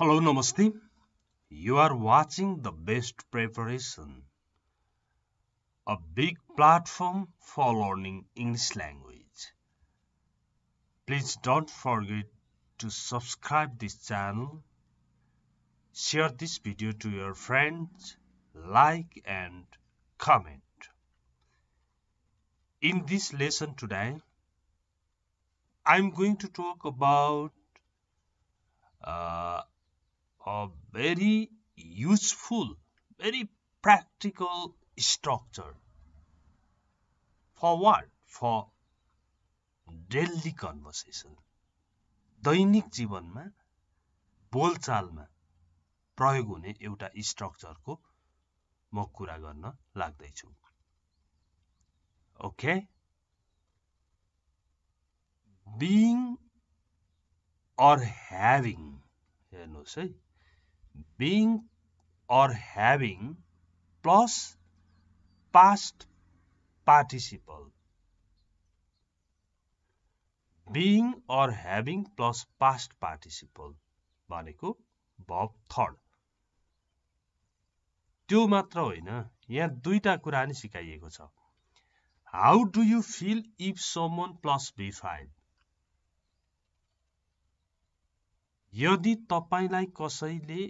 Hello, Namaste. You are watching The Best Preparation, a big platform for learning English language. Please don't forget to subscribe this channel, share this video to your friends, like and comment. In this lesson today, I'm going to talk about a very useful, very practical structure. For what? For daily conversation. दैनिक जीवनमा बोलचालमा प्रयोग हुने एउटा स्ट्रक्चरको म कुरा गर्न लाग्दैछु। Okay, being or having, हेर्नुहोस् है, being or having plus past participle, being or having plus past participle भनेको verb third। त्यो मात्र होइन, यहाँ दुईटा कुरा नि सिकाइएको छ। How do you feel if someone plus B5? यदि तपाईलाई कसैले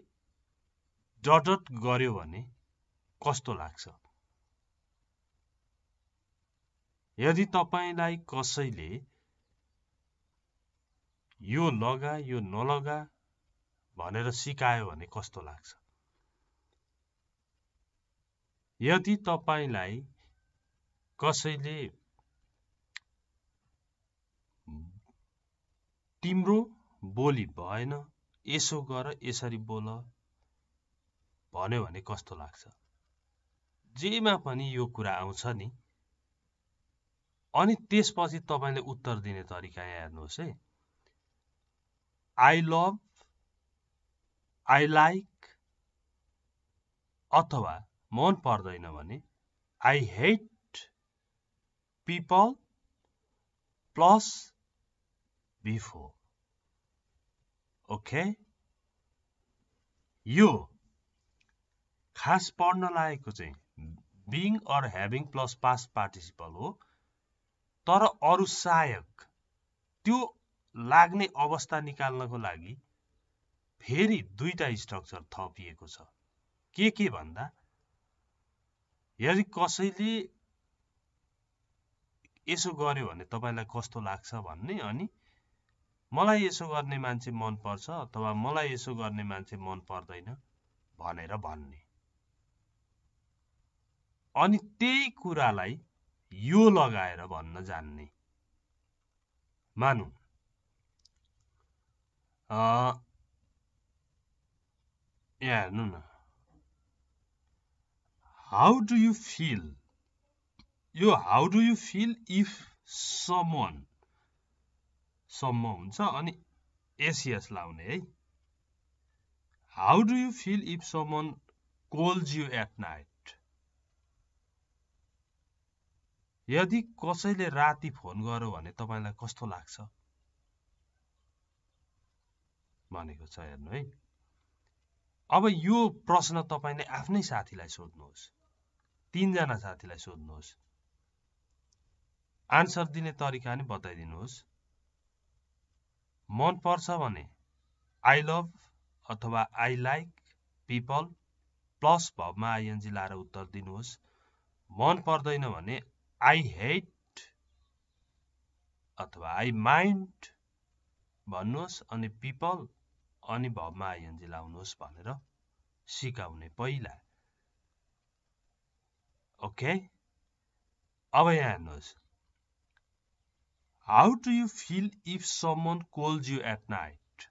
डडट गर्यो भने कस्तो लाग्छ? यदि तपाईलाई कसैले यो लगा यो नलगा भनेर सिकायो भने कस्तो लाग्छ? यदि तपाईलाई कसैले तिम्रो बोली भएन, यसो गर यसरी बोल भन्यो भने कस्तो लाग्छ? जेमा पनि यो कुरा आउँछ नि। अनि त्यसपछि तपाईले उत्तर दिने तरिका यहाँ हेर्नुहोस् है। I love, I like, अथवा मन पर्दैन भने I hate people plus before. Okay, यो खास पढ्न लागेको चाहिँ being or having plus past participle हो। तर अरु सहायक त्यो लाग्ने अवस्था निकाल्नको लागि फेरि दुईटा स्ट्रक्चर थपिएको छ। के भन्दा, यदि कसैले यसो गर्यो भने तपाईलाई कस्तो लाग्छ भन्ने, अनि मलाई यसो गर्ने मान्छे मन पर्छ अथवा मलाई यसो गर्ने मान्छे मन पर्दैन भनेर भन्ने। अनि त्यही कुरालाई यो लगाएर भन्न जान्ने। मानौ यहाँ हेर्नु न, how do you feel? यो how do you feel if someone सम्म हुन्छ अनि एसियस लाउने है। How do you feel if someone calls you at night? यदि कसैले राति फोन गर्यो भने तपाईलाई कस्तो लाग्छ भनेको छ, हेर्नु है। अब यो प्रश्न तपाईले आफ्नै साथीलाई सोध्नुहोस्, 3 जना साथीलाई सोध्नुहोस्, आन्सर दिने तरिका नि बताइदिनुहोस्। मन पर्छ भने I love अथवा I like people प्लस भबमा ing लाएर उत्तर दिनुहोस्। मन पर्दैन भने I hate अथवा I mind भन्नुहोस् अनि people अनि भबमा ing लाउनुहोस् भनेर सिकाउने पहिला। ओके, अब यहाँ हेर्नुहोस्, How do you feel if someone calls you at night?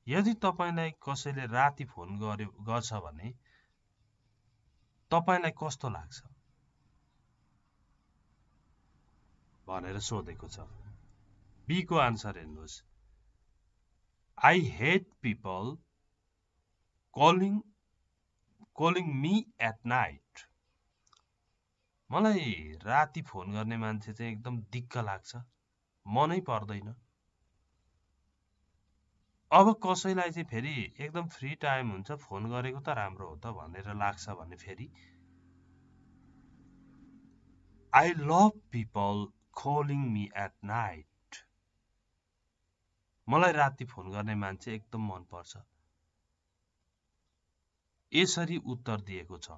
यदि तपाईलाई कसैले राति फोन गर्छ भने तपाईलाई कस्तो लाग्छ भनेर सोधेको छ। बी को आन्सर हेर्नुहोस्, I hate people calling me at night. मलाई राति फोन गर्ने मान्छे चाहिँ एकदम दिक्क लाग्छ, मनै पर्दैन। अब कसैलाई चाहिँ फेरि एकदम फ्री टाइम हुन्छ, फोन गरेको त राम्रो हो त भनेर लाग्छ भने फेरि I love people calling me at night. मलाई राति फोन गर्ने मान्छे एकदम मन पर्छ। यसरी उत्तर दिएको छ।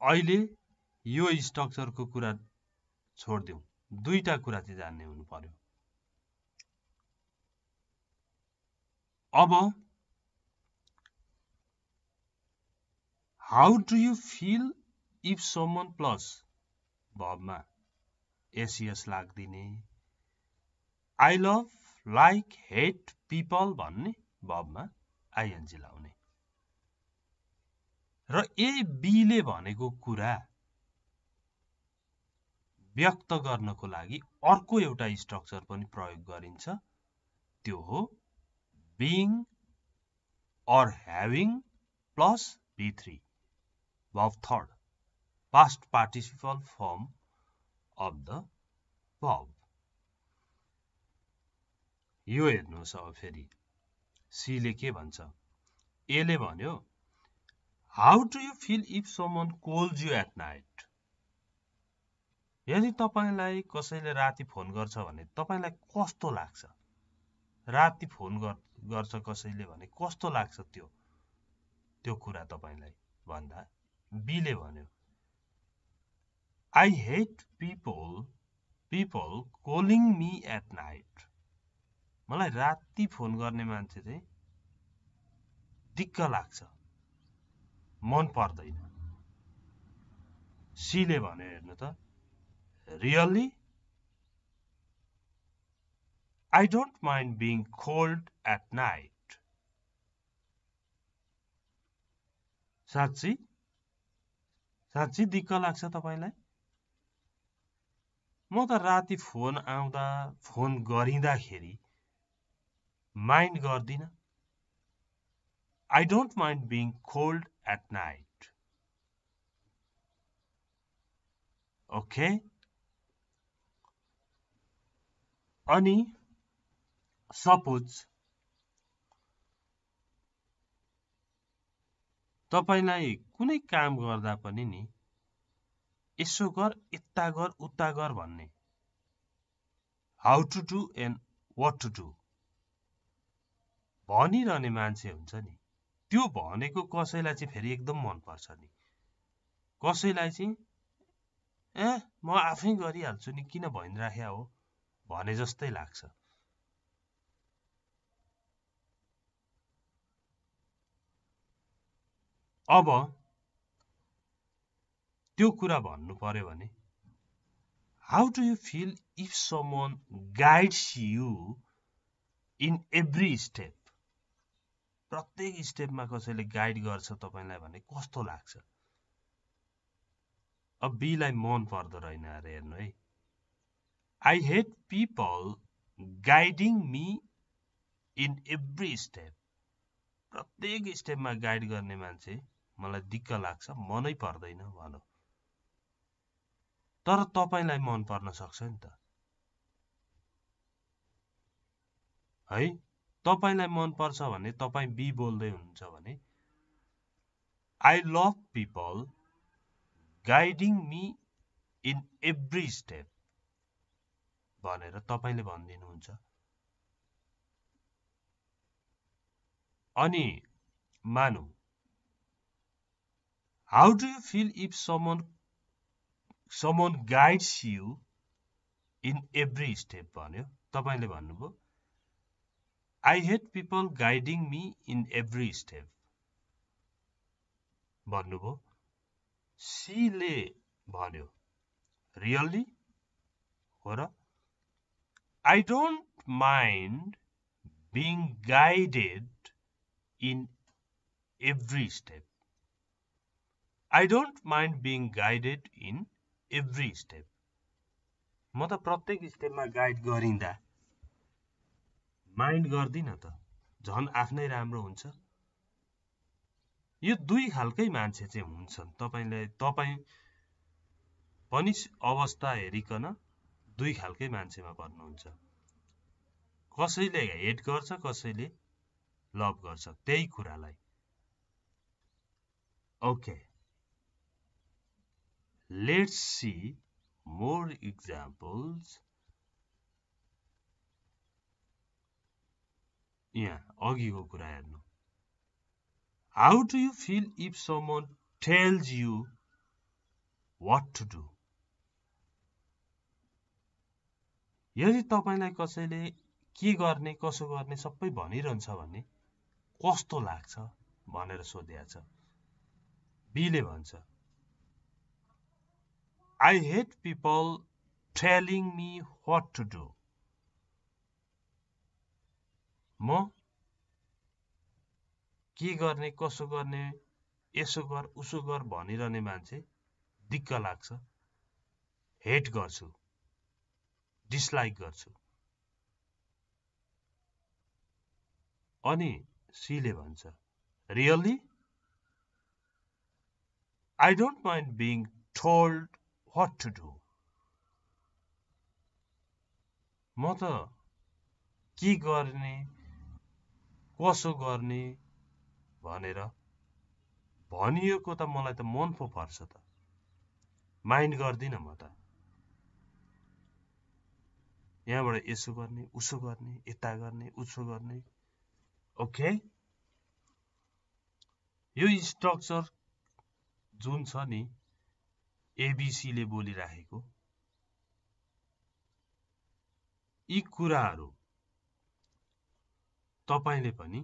अहिले यो स्ट्रक्चरको कुरा छोड्दिउँ, दुईटा कुरा चाहिँ जान्ने हुनु पर्यो। अब how do you feel if someone plus verbमा एसिएस लाग्दिने, I love, like, hate people भन्ने verbमा आइएनजी लाउने र ए बीले भनेको कुरा व्यक्त गर्नको लागि अर्को एउटा स्ट्रक्चर पनि प्रयोग गरिन्छ, त्यो हो being or having plus B3 verb third past participle form of the verb. यो हेर्नुहोस् अब फेरि सी ले के भन्छ, ए ले भन्यो how do you feel if someone calls you at night? यदि तपाईलाई कसैले राति फोन गर्छ भने तपाईलाई कस्तो लाग्छ? राति फोन गर्छ कसैले भने कस्तो लाग्छ त्यो कुरा तपाईलाई भन्दा बी ले भन्यो I hate people calling me at night. मलाई राति फोन गर्ने मान्छे चाहिँ दिक्क लाग्छ, मन पर्दैन। सी ले भन्यो हेर्नु त Really? I don't mind being called at night. साँच्ची दिक्क लाग्छ तपाईलाई? म त राति फोन आउँदा फोन गरिँदाखेरि माइन्ड गर्दिन। I don't mind being called at night. Okay? अनि सपोज तपाईलाई कुनै काम गर्दा पनि नि यसो गर, यता गर, उता गर भन्ने how to do and what to do भनिरहने मान्छे हुन्छ नि, त्यो भनेको कसैलाई चाहिँ फेरि एकदम मन पर्छ नि। कसैलाई चाहिँ म आफै गरिहाल्छु नि, किन भनिराख्या हो भने जस्तै लाग्छ। अब त्यो कुरा भन्नु पर्यो भने how do you feel if someone guides you in every step? प्रत्येक स्टेपमा कसैले गाइड गर्छ तपाईलाई भने कस्तो लाग्छ? अब बी लाई मन पर्दो रहेन अरे हेर्नु है। I hate people guiding me in every step. प्रत्येक स्टेपमा गाइड गर्ने मान्छे मलाई दिक्क लाग्छ, मनै पर्दैन भनौं। तर तपाईलाई मन पर्न सक्छ नि त है। तपाईलाई मन पर्छ भने तपाई बी बोल्दै हुनुहुन्छ भने I love people guiding me in every step भनेर तपाईले भन्दिनुहुन्छ। अनि मानौ how do you feel if someone guides you in every step भन्यो, तपाईले भन्नुभयो I hate people guiding me in every step भन्नुभयो। सी ले भन्यो Really? हो र? I don't mind being guided in every step. I don't mind being guided in every step. म त प्रत्येक स्टेपमा गाइड गरिँदा माइन्ड गर्दिन त, झन् आफ्नै राम्रो हुन्छ। यो दुई खालकै मान्छे चाहिँ हुन्छन्। तपाई पनि अवस्था हेरिकन दुई खालकै मान्छेमा पर्नुहुन्छ। कसैले हेट गर्छ कसैले लभ गर्छ त्यही कुरालाई okay let's see more examples यहाँ अघिको कुरा हेर्नु how do you feel if someone tells you what to do यदि तपाईलाई कसैले के गर्ने कसो गर्ने सबै भनिरहन्छ भने कस्तो लाग्छ भनेर सोधेको छ बीले भन्छ I hate people telling me what to do म के गर्ने कसो गर्ने यसो गर उसो गर भनिरहने मान्छे दिक्क लाग्छ हेट गर्छु डिसलाइक गर्छु अनि सीले भन्छ really I don't mind being told what to do म त के गर्ने कसो गर्ने भनेर भनिएको त मलाई त मन पो पर्छ त माइन्ड गर्दिन म त यहाँबाट यसो गर्ने उसो गर्ने यता गर्ने उसो गर्ने ओके यो स्ट्रक्चर जुन छ नि एबीसी ले बोलिराखेको यी कुराहरू तपाईले पनि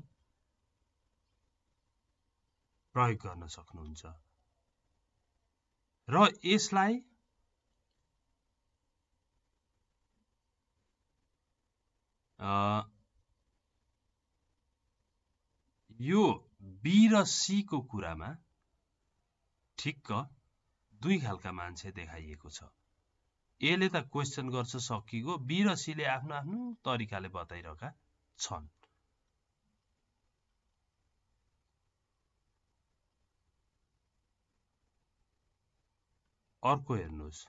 प्रयोग गर्न सक्नुहुन्छ र यसलाई यो बी र सी को कुरामा ठिक्क दुई खालका मान्छे देखाइएको छ एले त क्वेशन गर्छ सकिगो बी र सी ले आफ्नो आफ्नो तरिकाले बताइरहेका छन् अर्को हेर्नुस्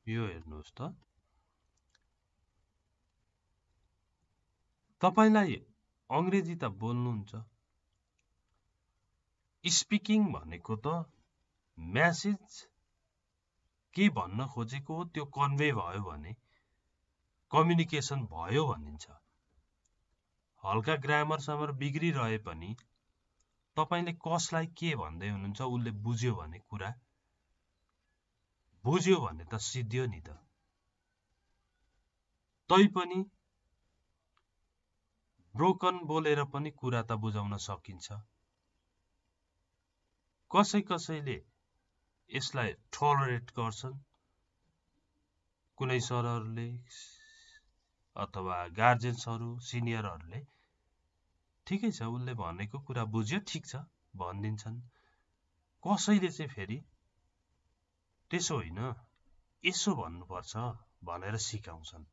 यो हेर्नुस् त तपाईलाई अंग्रेजी त बोल्नुहुन्छ स्पिकिङ भनेको त मेसेज के भन्न खोजेको त्यो कन्भे भयो भने कम्युनिकेसन भयो भनिन्छ हल्का ग्रामर समर बिग्रिरहे पनि तपाईले कसलाई के भन्दै हुनुहुन्छ उले बुझ्यो भने कुरा बुझ्यो भने त सिद्धियो नि त तै पनि ब्रोकन बोलेर पनि कुरा त बुझाउन सकिन्छ कसै कसैले यसलाई टलरेट गर्छन् कुनै सरहरुले अथवा गार्जियन्सहरु सिनियरहरुले ठिकै छ उले भनेको कुरा बुझ्यो ठीक छ भनिदिन्छन् कसैले चाहिँ फेरि त्यसो होइन यसो भन्नुपर्छ भनेर सिकाउँछन्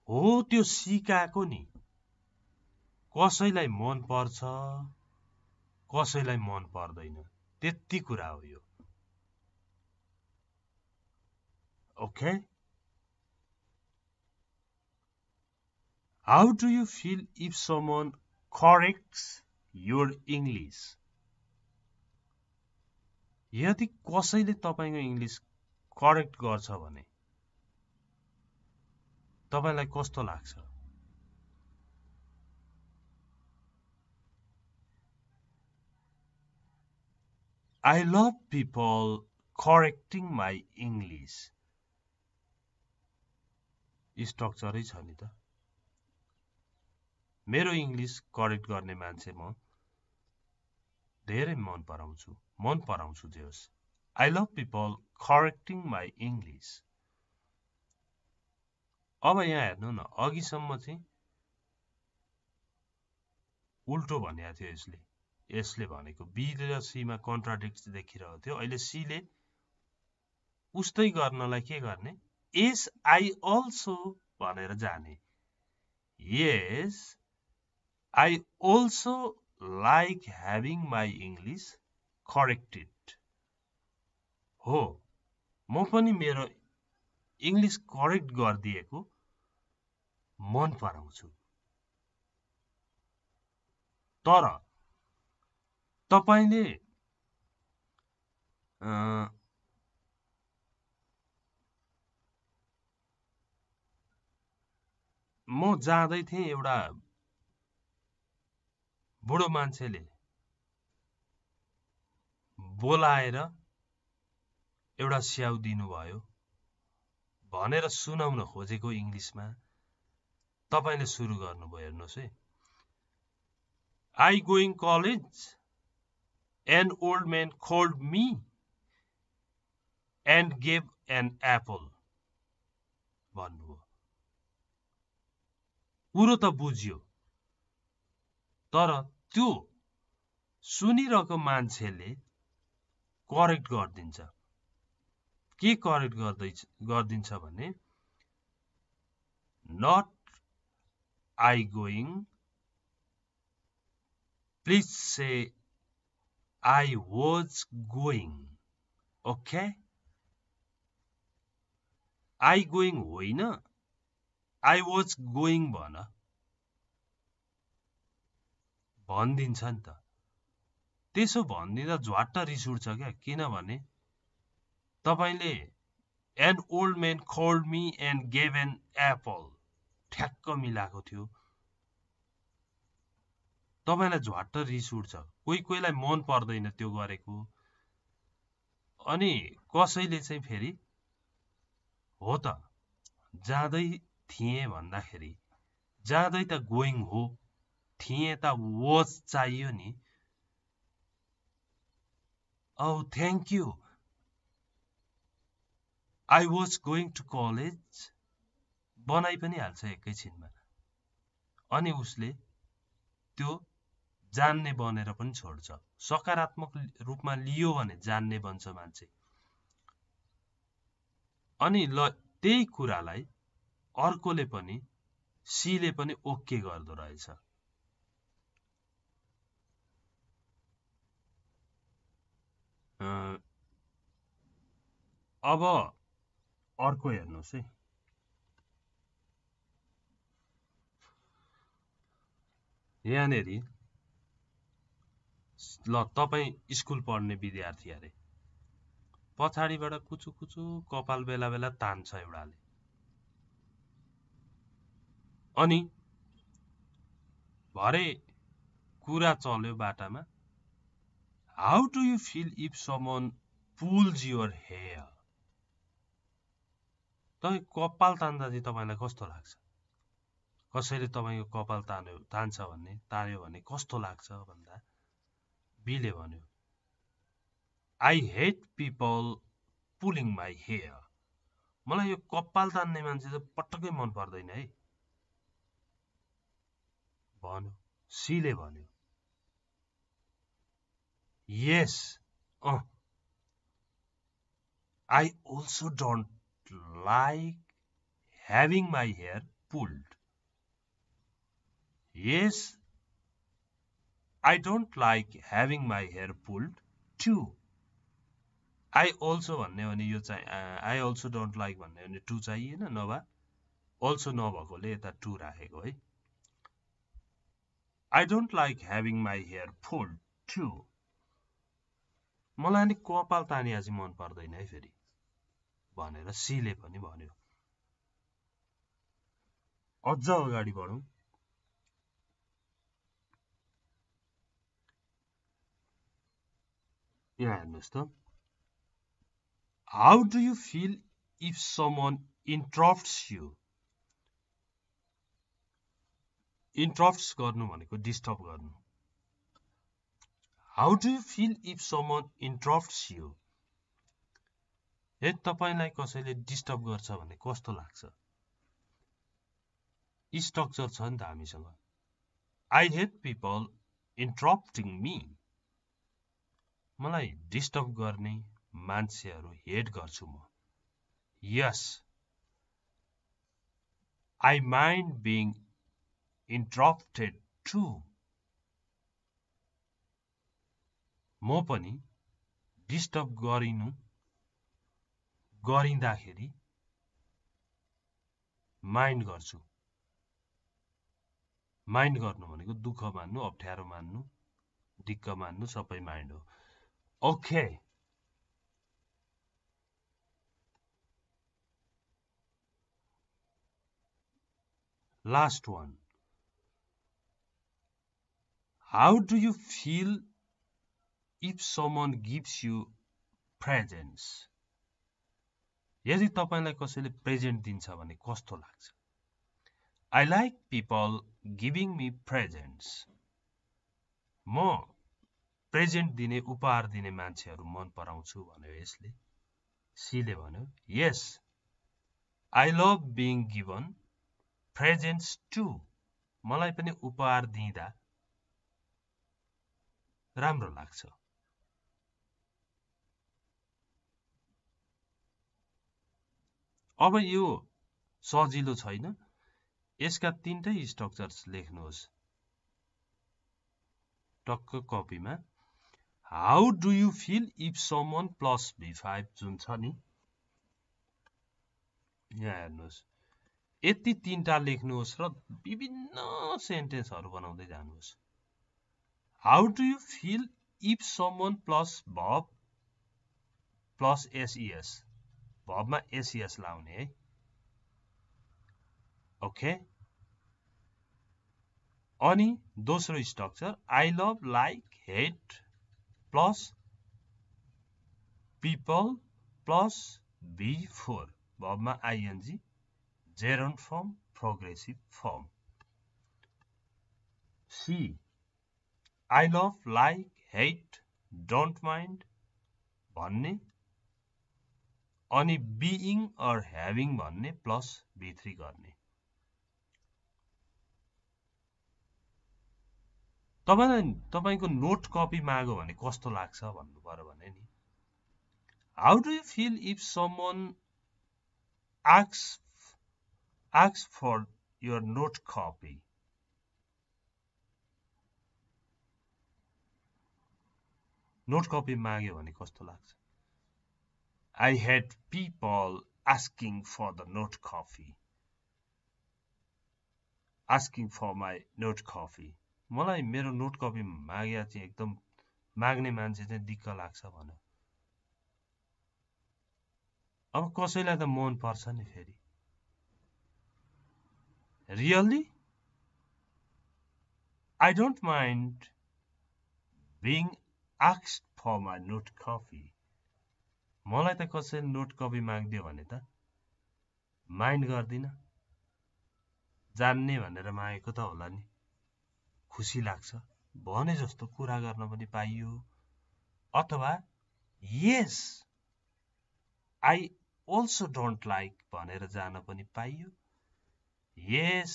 हो त्यो सिकाएको नि कसैलाई मन पर्छ कसैलाई मन पर्दैन त्यति कुरा हो यो okay How do you feel if someone corrects your English? यदि कसैले तपाईको इंग्लिश करेक्ट गर्छ भने तपाईलाई कस्तो लाग्छ I love people correcting my English. स्ट्रक्चरै छ नि त मेरो इंग्लिश करेक्ट गर्ने मान्छे म धेरै मन पराउँछु जेस I love people correcting my English. अब यहाँ हेर्नु न अघिसम्म चाहिँ उल्टो भनेको थियो यसले भनेको बी र सी मा कन्ट्राडिक्ट देखिरहेको थियो अहिले सी ले उस्तै गर्नलाई के गर्ने yes I also भनेर जाने yes I also like having my English corrected. हो म पनि मेरो इंग्लिश करेक्ट गरिदिएको मन पराउँछु। तर तपाईले म जाँदै थिएँ, एउटा बुढो मान्छेले बोलाएर एउटा स्याउ दिनुभयो भनेर सुनाउन खोजेको इंग्लिशमा तपाईले सुरु गर्नुभयो। हेर्नुस् है, I going college, an old man called me and gave an apple भन्नुभयो। कुरो त बुझ्यो, तर त्यो सुनिरहेको मान्छेले करेक्ट गर्दिन्छ। के करेक्ट गर्दिन्छ भने not I going, please say I was going. Okay? I going होइन, I was going भनिदिन्छ नि त। त्यसो भनिदिँदा झ्वाट्ट रिस उठ्छ क्या, किनभने तपाईले an old man called me and gave an apple ठ्याक्क मिलाएको थियो। तपाईलाई झ्वाट्ट रिस उठ्छ। कोहीलाई मन पर्दैन त्यो गरेको। अनि कसैले चाहिँ फेरि हो त जाँदै थिए भन्दाखेरि जाँदै त गोइङ हो, थिए त was चाहियो नि। Oh, thank you, I was going to college बनाइ पनि हाल्छ एकैछिनमा। अनि उसले त्यो जान्ने बनेर पनि छोड्छ। सकारात्मक रूपमा लियो भने जान्ने बन्छ मान्छे। अनि ल त्यही कुरालाई अर्कोले पनि सीले पनि ओके गर्दो रहेछ। अब अर्को हेर्नुस् है, यहाँनेरि ल तपाई स्कुल पढ्ने विद्यार्थी अरे, पछाडीबाट कुचु कुचु कपाल बेला बेला तान्छ एउटाले। अनि भरे कुरा चल्यो बाटामा, how do you feel if someone pulls your hair? तपाई कपाल तान्दा चाहिँ तपाईलाई कस्तो लाग्छ? कसैले तपाईको कपाल तान्यो भने कस्तो लाग्छ भन्दा बीले भन्यो, I hate people pulling my hair. मलाई यो कपाल तान्ने मान्छे चाहिँ पटक्कै मन पर्दैन है भन्यो। सीले भन्यो, yes, I also don't like having my hair pulled. Yes, I don't like having my hair pulled too. I also भन्ने भने यो चाहिँ I also don't like भन्ने भने टु चाहिएन, नभए also नभएकोले यता टु राखेको है। I don't like having my hair pulled too. मलाई नि कपाल तानिया चाहिँ मन पर्दैन है फेरि भनेर सीले पनि भन्यो। अझ अगाडि बढौं। यहाँ हेर्नुस् त, How do you feel if someone interrupts you? Interrupts गर्नु भनेको डिस्टर्ब गर्नु। How do you feel if someone interrupts you? यदि तपाईलाई कसैले डिस्टर्ब गर्छ भने कस्तो लाग्छ? स्ट्रक्चर छ नि त हामीसँग। I hate people interrupting me. मलाई डिस्टर्ब गर्ने मान्छेहरू हेट गर्छु म। Yes, I mind being interrupted too. म पनि डिस्टर्ब गरिँदाखेरि माइन्ड गर्छु माइन्ड गर्नु भनेको दुःख मान्नु अप्ठ्यारो मान्नु दिक्क मान्नु सबै माइन्ड हो okay last one how do you feel if someone gives you presents यदि तपाईलाई कसैले प्रेजेन्ट दिन्छ भने कस्तो लाग्छ I like people giving me presents म प्रेजेन्ट दिने उपहार दिने मान्छेहरू मन पराउँछु भन्यो यसले सीले भन्यो yes I love being given presents too मलाई पनि उपहार दिँदा राम्रो लाग्छ अब यो सजिलो छैन यसका तीनटै स्ट्रक्चर्स लेख्नुहोस् टक्क कपीमा How do you feel if someone plus B5 जुन छ नि यहाँ हेर्नुहोस् यति तीनटा लेख्नुहोस् र विभिन्न सेन्टेन्सहरू बनाउँदै जानुहोस् How do you feel if someone plus verb plus SES verb मा SES लाउने है ओके अनि दोस्रो structure I love like hate plus people plus B4 verb मा ING gerund form progressive form C I love like hate don't mind भन्ने अनि being or having भन्ने plus B3 गर्ने तपाईको नोट कपी माग्यो भने कस्तो लाग्छ भन्नु पर्यो भने नि How do you feel if someone asks for your note copy note copy माग्यो भने कस्तो लाग्छ I hate people asking for the note copy asking for my note copy मलाई मेरो नोट कपी माग्या चाहिँ एकदम माग्ने मान्छे चाहिँ दिक्क लाग्छ भन्यो अब कसैलाई त मन पर्छ नि फेरि Really I don't mind being asked for my note copy मलाई त कसैले नोट कपी माग्दियो भने त माइन्ड गर्दिन जान्ने भनेर मागेको त होला नि खुसी लाग्छ भने जस्तो कुरा गर्न पनि पाइयो अथवा yes I also don't like भनेर जान पनि पाइयो yes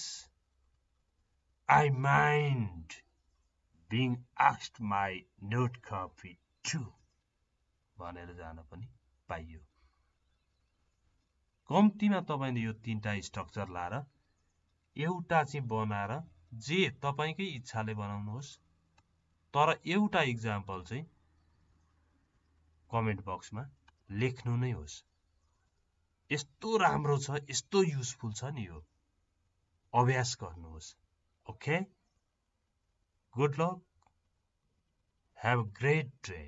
I mind being asked my note copy too भनेर जान पनि पाइयो कम्तीमा तपाईले यो तीनटा स्ट्रक्चर लाएर एउटा चाहिँ बनाएर जे तपाईकै इच्छाले बनाउनुहोस् तर एउटा एक्जाम्पल चाहिँ कमेन्ट बक्समा लेख्नु नै होस् यस्तो राम्रो छ यस्तो युजफुल छ नि यो अभ्यास गर्नुहोस् okay good lock have a great day